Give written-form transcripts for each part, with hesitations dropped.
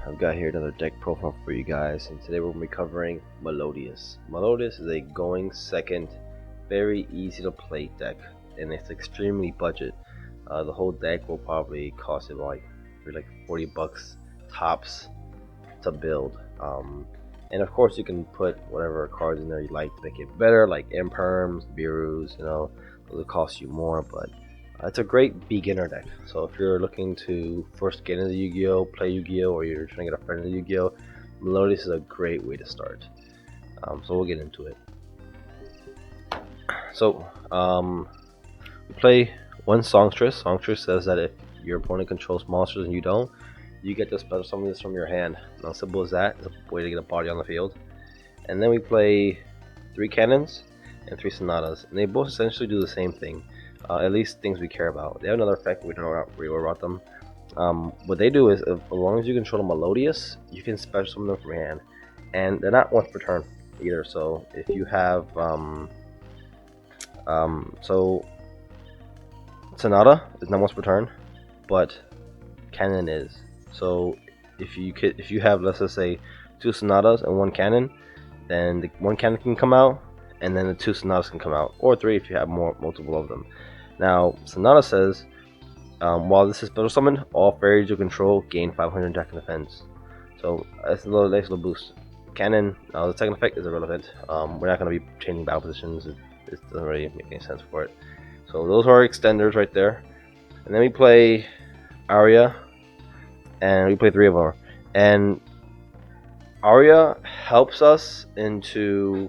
I've got here another deck profile for you guys, and today we're going to be covering Melodious. Melodious is a going second, very easy to play deck, and it's extremely budget. The whole deck will probably cost you like 40 bucks tops to build. And of course you can put whatever cards in there you like to make it better, like Imperms, Birus, those will cost you more, but it's a great beginner deck. So if you're looking to first get into Yu-Gi-Oh, play Yu-Gi-Oh, or you're trying to get a friend into Yu-Gi-Oh, Melodious is a great way to start. So we'll get into it. So we play one Songstress. Songstress says that if your opponent controls monsters and you don't, you get to special summon this from your hand. Now, simple as that. It's a way to get a body on the field. And then we play 3 cannons and 3 sonatas, and they both essentially do the same thing. At least things we care about. They have another effect, we don't know about them. What they do is, as long as you control a Melodious, you can special summon them from your hand, and they're not once per turn either. So if you have so Sonata is not once per turn, but Cannon is. So if you have, let's just say, 2 Sonatas and 1 Cannon, then the 1 Cannon can come out, and then the 2 Sonatas can come out, or 3 if you have multiple of them. Now, Sonata says, while this is special summoned, all fairies you control gain 500 attack and defense. So that's a nice little boost. Cannon, the second effect is irrelevant. We're not going to be changing battle positions. It doesn't really make any sense for it. So those are our extenders right there. And then we play Aria, and we play 3 of them. And Aria helps us into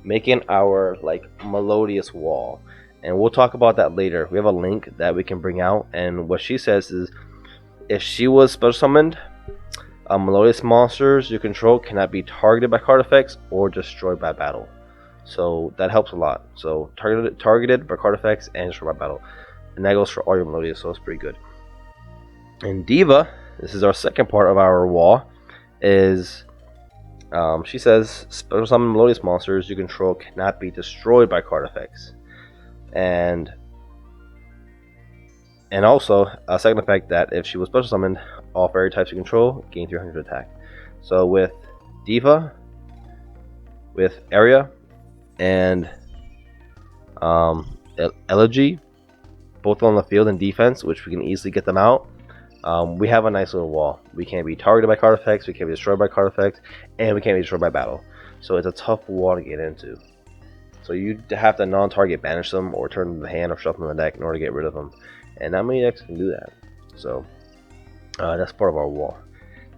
making our Melodious wall, and we'll talk about that later. We have a link that we can bring out, and what she says is, if she was special summoned, Melodious monsters you control cannot be targeted by card effects or destroyed by battle. So that helps a lot. So targeted by card effects and destroyed by battle, and that goes for all your Melodious, so it's pretty good. And Diva, this is our second part of our wall, is she says special summon Melodious monsters you control cannot be destroyed by card effects, and also a second effect that if she was special summoned, all fairy types you control gain 300 attack. So with Diva, with Aria, and Elegy, both on the field and defense, which we can easily get them out, we have a nice little wall. We can't be targeted by card effects, we can't be destroyed by card effects, and we can't be destroyed by battle. So it's a tough wall to get into. So you have to non-target banish them, or turn them to the hand, or shuffle them in the deck in order to get rid of them. And not many decks can do that. So that's part of our wall.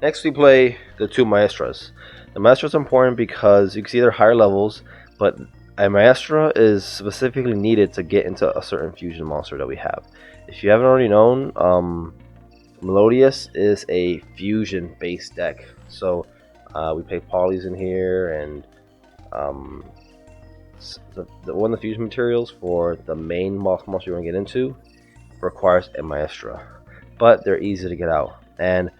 Next we play the 2 Maestras. The Maestra is important because you can see they're higher levels, but a Maestra is specifically needed to get into a certain fusion monster that we have. If you haven't already known, Melodious is a fusion based deck. So we play polys in here, and one of the fusion materials for the main monster you want to get into requires a Maestra, but they're easy to get out. And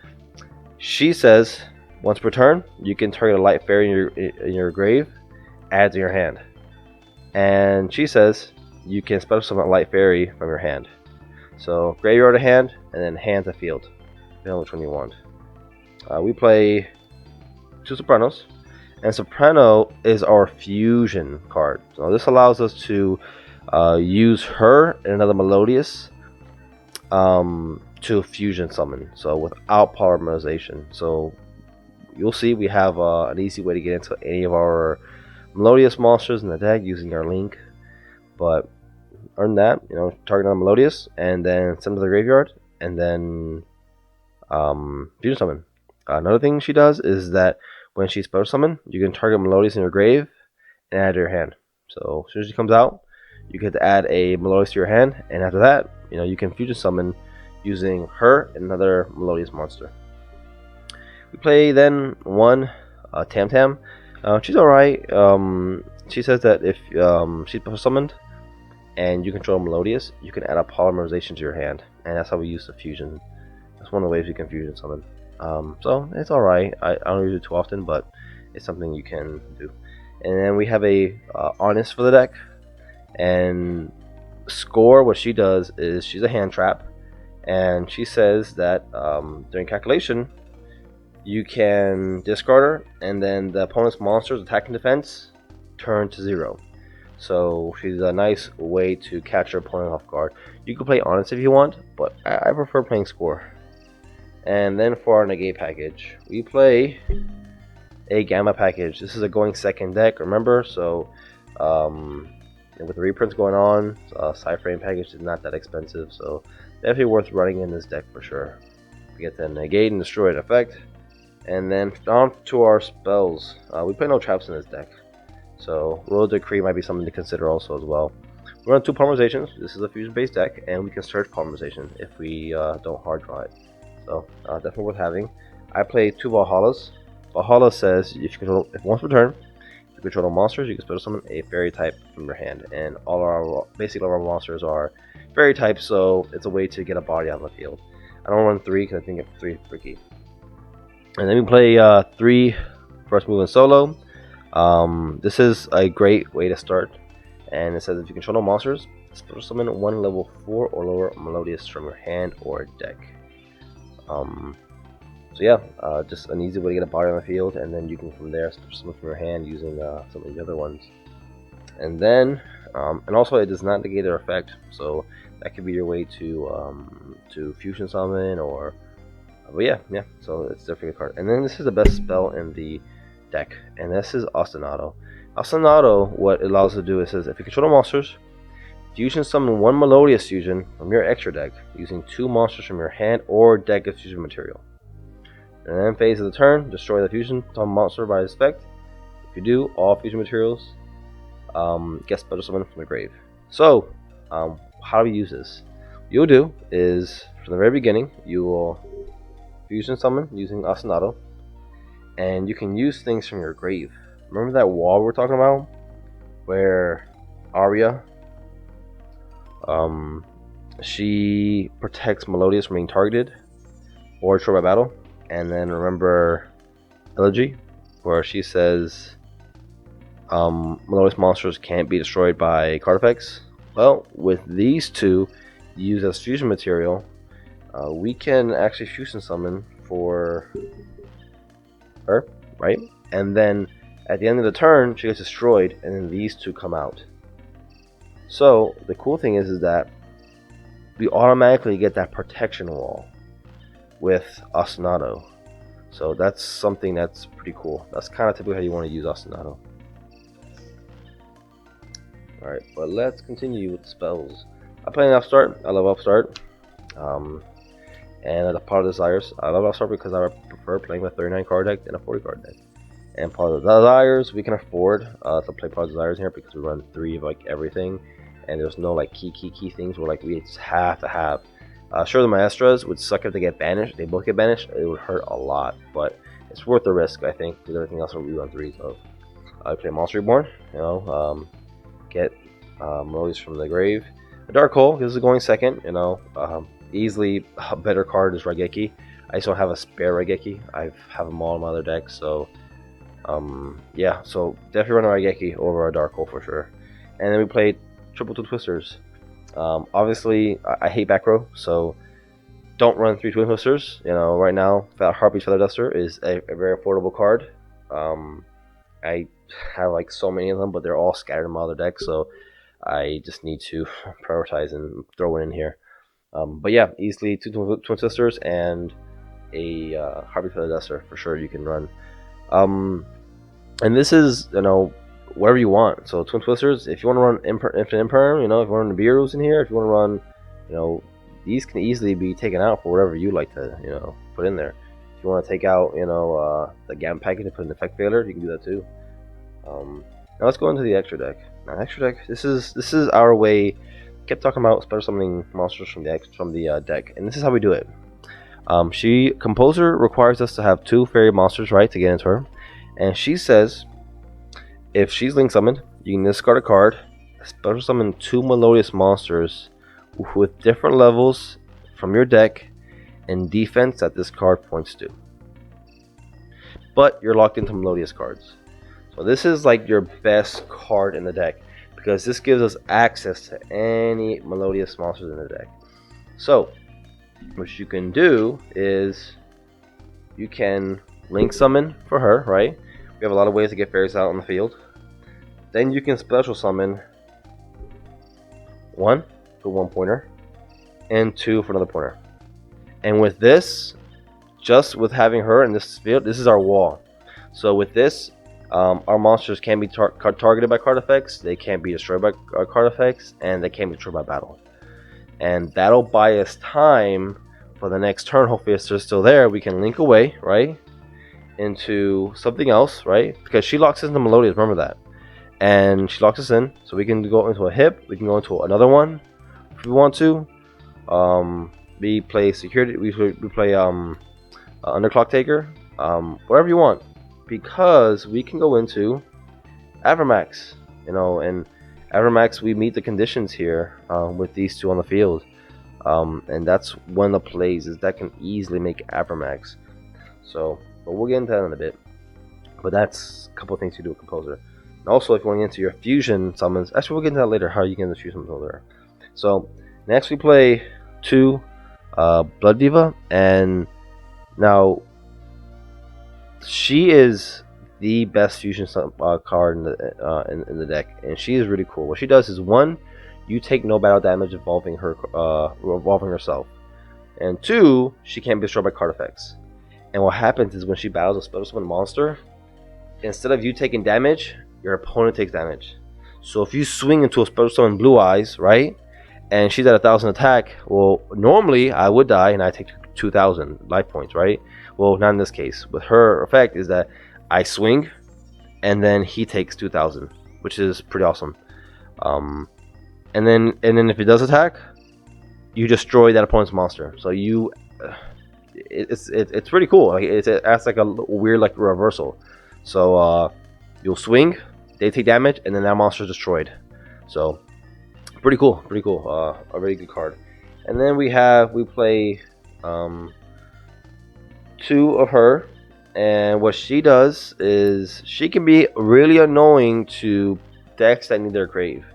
she says once per turn you can target a light fairy in your grave, add to your hand. And she says you can special summon a light fairy from your hand. So graveyard to hand, and then hand to field, depending on which one you want. We play 2 Sopranos, and Soprano is our fusion card. So this allows us to use her and another Melodious to fusion summon, so without polymerization. So you'll see we have an easy way to get into any of our Melodious monsters in the deck using our link. But earn that, target on Melodious, and then send to the graveyard, and then fusion summon. Another thing she does is that when she special summon, you can target Melodious in your grave and add to your hand. So as soon as she comes out, you get to add a Melodious to your hand, and after that, you can fusion summon using her and another Melodious monster. We play then 1 Tam Tam. She's alright. She says that if she's special summoned and you control Melodious, you can add a polymerization to your hand, and that's how we use the fusion. That's one of the ways we can fusion summon. So it's alright. I don't use it too often, but it's something you can do. And then we have a Honest for the deck, and Score, what she does is she's a hand trap, and she says that during calculation, you can discard her, and then the opponent's monster's attack and defense turn to 0. So she's a nice way to catch your opponent off guard. You can play Honest if you want, but I prefer playing Score. And then for our negate package, we play a Gamma package. This is a going second deck, remember? So with the reprints going on, Cyframe package is not that expensive, so definitely worth running in this deck for sure. We get the negate and destroy an effect, and then on to our spells. We play no traps in this deck, so Royal Decree might be something to consider also as well. We run 2 polymerizations. This is a fusion based deck, and we can search polymerization if we don't hard draw it. So definitely worth having. I play 2 Valhallas. Valhalla says if you control, if once per turn, if you control no monsters, you can special summon a fairy type from your hand, and basically all our monsters are fairy types, so it's a way to get a body out of the field. I don't run 3 because I think it's 3 tricky. And then we play 3 first move in solo. This is a great way to start, and it says if you control no monsters, special summon 1 level 4 or lower Melodious from your hand or deck. So yeah, just an easy way to get a body on the field, and then you can from there special summon from your hand using some of the other ones. And then, and also it does not negate their effect, so that could be your way to fusion summon or. But yeah, so it's definitely a card. And then this is the best spell in the deck, and this is Ostinato. Ostinato, what it allows us to do is says if you control the monsters, fusion summon 1 Melodious fusion from your extra deck using 2 monsters from your hand or deck of fusion material. And then phase of the turn, destroy the fusion summon monster by its effect. If you do, all fusion materials get special summoned from the grave. So, how do we use this? What you'll do is, from the very beginning, you will fusion summon using Ostinato, and you can use things from your grave. Remember that wall we were talking about, where Arya, she protects Melodious from being targeted or destroyed by battle? And then remember Elegy, where she says Melodious monsters can't be destroyed by card effects? Well, with these 2 used as fusion material, we can actually fusion summon for her, right? And then at the end of the turn, she gets destroyed, and then these 2 come out. So the cool thing is that we automatically get that protection wall with Ostinato. So that's something that's pretty cool. That's kind of typically how you want to use Ostinato. Alright, but let's continue with the spells. I play an Upstart. I love Upstart. And Pot of Desires. I love Upstart because I prefer playing with a 39 card deck than a 40 card deck. And Pot of Desires, we can afford to play Pot of Desires here because we run 3 of like everything, and there's no like key things where like we just have to have. Sure, the Maestras would suck if they get banished. They both get banished. It would hurt a lot, but it's worth the risk, I think, because everything else we run 3s of. I play Monster Reborn, get Melodious from the grave. A Dark Hole, this is going second, easily a better card is Raigeki. I just don't have a spare Raigeki. I have them all in my other deck, so yeah, so definitely run a Raigeki over a Dark Hole for sure. And then we played Triple 2 Twisters. Obviously, I hate back row, so don't run 3 Twin Twisters. Right now, Harpy's Feather Duster is a very affordable card. I have like so many of them, but they're all scattered in my other deck, so I just need to prioritize and throw it in here. But yeah, easily 2 Twin Twisters and a Harpy's Feather Duster for sure you can run. And this is, whatever you want. So Twin Twisters, if you want to run Infinite Imperm, if you want to run the Beerus in here, if you want to run, these can easily be taken out for whatever you like to, put in there. If you want to take out, the Gamma package and put an Effect Failure, you can do that too. Now let's go into the extra deck. Now extra deck, this is our way. Kept talking about special summoning monsters from the deck, and this is how we do it. Composer requires us to have 2 fairy monsters, right, to get into her, and she says if she's link summoned, you can discard a card, special summon 2 Melodious monsters with different levels from your deck and defense that this card points to. But you're locked into Melodious cards. So this is like your best card in the deck, because this gives us access to any Melodious monsters in the deck. So what you can do is you can link summon for her, right? We have a lot of ways to get fairies out on the field. Then you can special summon 1 for 1 pointer and 2 for another pointer. And with this, just with having her in this field, this is our wall. So with this, our monsters can be targeted by card effects, they can't be destroyed by card effects, and they can't be destroyed by battle. And that'll buy us time for the next turn. Hopefully if they're still there, we can link away, right, into something else, right? Because she locks us into Melodious, remember that. And she locks us in, so we can go into a hip, we can go into another one if we want to. We play security, we play underclock taker, whatever you want, because we can go into Avermax, and Avermax, we meet the conditions here with these two on the field, and that's one of the plays is that can easily make Avermax. So, but we'll get into that in a bit. But that's a couple of things you do with Composer. And also, if you want to get into your fusion summons, actually we'll get into that later, how you get into fusion summons later. So next we play 2 Blood Diva, and now she is the best fusion card in the deck, and she is really cool. What she does is 1, you take no battle damage involving herself, and 2, she can't be destroyed by card effects. And what happens is when she battles a special summon monster, instead of you taking damage, your opponent takes damage. So if you swing into a special summon Blue Eyes, right, and she's at 1,000 attack, well, normally I would die and I take 2,000 life points, right? Well, not in this case. With her effect is that I swing, and then he takes 2,000, which is pretty awesome. And then if it does attack, you destroy that opponent's monster. So it's pretty cool. Like it acts like a weird like reversal. So you'll swing, they take damage, and then that monster is destroyed. So pretty cool. A very good card. And then we play 2 of her, and what she does is she can be really annoying to decks that need their grave.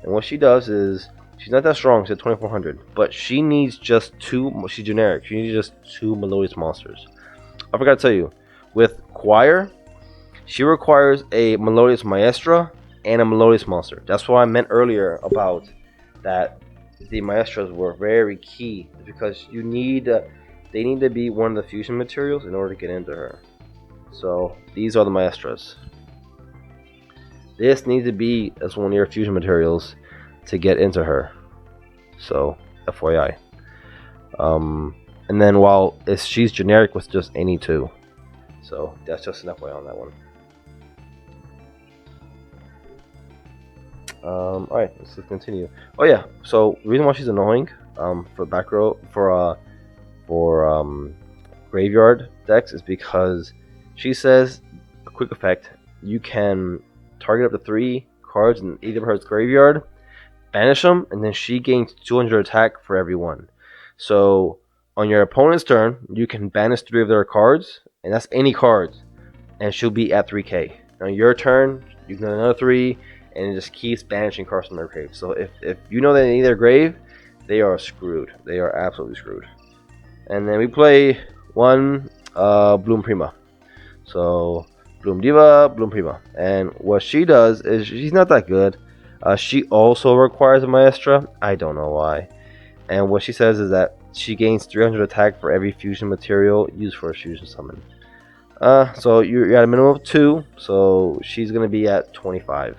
And what she does is she's not that strong, she's at 2400, but she needs just 2. She's generic. She needs just 2 Melodious monsters. I forgot to tell you, with Choir, she requires a Melodious Maestra and a Melodious monster. That's what I meant earlier about that the Maestras were very key, because they need to be one of the fusion materials in order to get into her. So these are the Maestras. This needs to be as one of your fusion materials to get into her. So FYI. And then while she's generic with just any 2. So that's just an FYI on that one. Alright, let's continue. Oh yeah, so the reason why she's annoying for back row for graveyard decks is because she says a quick effect. You can target up to 3 cards in either of her graveyard, banish them, and then she gains 200 attack for every one. So on your opponent's turn, you can banish 3 of their cards, and that's any cards, and she'll be at 3k. On your turn, you can do another 3, and it just keeps banishing cards from their grave. So if you know they need their grave, they are screwed. They are absolutely screwed. And then we play 1 Bloom Prima. So Bloom Diva, Bloom Prima. And what she does is she's not that good. She also requires a Maestra. I don't know why. And what she says is that she gains 300 attack for every fusion material used for a fusion summon. So you're at a minimum of 2. So she's going to be at 25.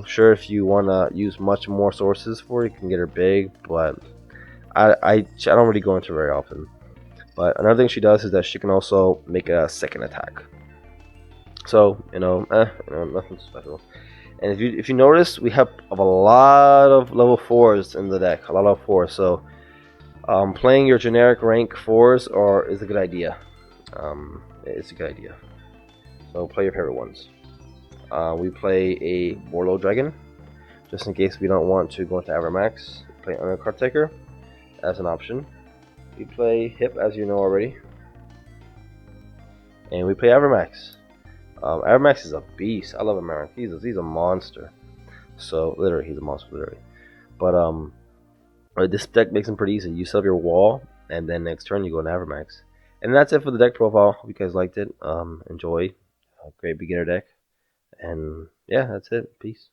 Sure, if you want to use much more sources for it, you can get her big, but I don't really go into it very often. But another thing she does is that she can also make a second attack. So nothing special. And if you notice, we have a lot of level 4s in the deck, a lot of 4s. So playing your generic rank 4s is a good idea. It's a good idea. So play your favorite ones. We play a Warlord Dragon, just in case we don't want to go into Avermax. Play Undercard Taker as an option. We play Hip, as you know already. And we play Avermax. Avermax is a beast. I love Avermax. He's a monster. So, literally, he's a monster, literally. But this deck makes him pretty easy. You set up your wall, and then next turn you go into Avermax. And that's it for the deck profile. Hope you guys liked it. Enjoy. Great beginner deck. And yeah, that's it. Peace.